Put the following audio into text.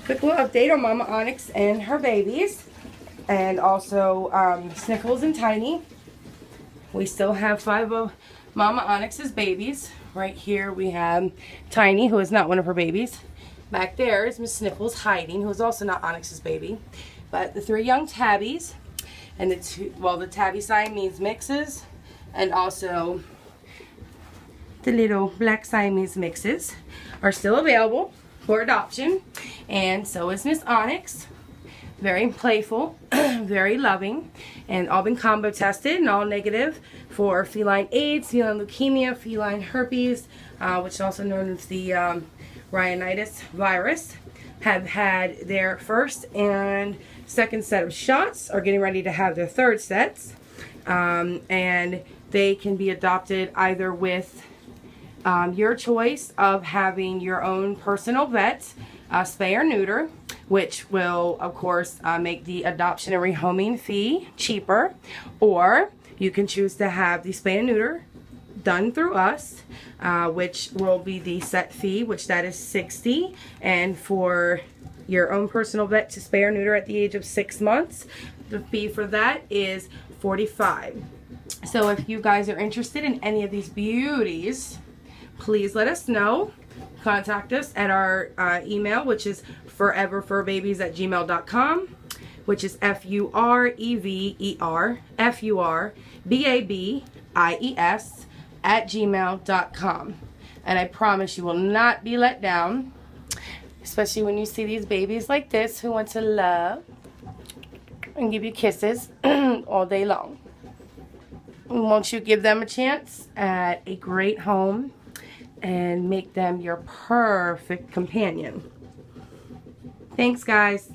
quick little update on Mama Onyx and her babies. And also Sniffles and Tiny. We still have 5 of Mama Onyx's babies. Right here we have Tiny, who is not one of her babies. Back there is Miss Sniffles hiding, who is also not Onyx's baby. But the 3 young tabbies, and the the tabby Siamese mixes, and also the little black Siamese mixes are still available for adoption. And so is Miss Onyx. Very playful, very loving, and all been combo tested and all negative for feline AIDS, feline leukemia, feline herpes, which is also known as the rhinitis virus. Have had their first and second set of shots, are getting ready to have their third sets, and they can be adopted either with your choice of having your own personal vet, spay or neuter, which will of course make the adoption and rehoming fee cheaper, or you can choose to have the spay and neuter done through us, which will be the set fee, which that is $60, and for your own personal vet to spay or neuter at the age of 6 months, the fee for that is $45. So if you guys are interested in any of these beauties, please let us know. Contact us at our email, which is foreverfurbabies@gmail.com, which is FUREVERFURBABIES@gmail.com. And I promise you will not be let down, especially when you see these babies like this who want to love and give you kisses all day long. Won't you give them a chance at a great home and make them your perfect companion? Thanks, guys.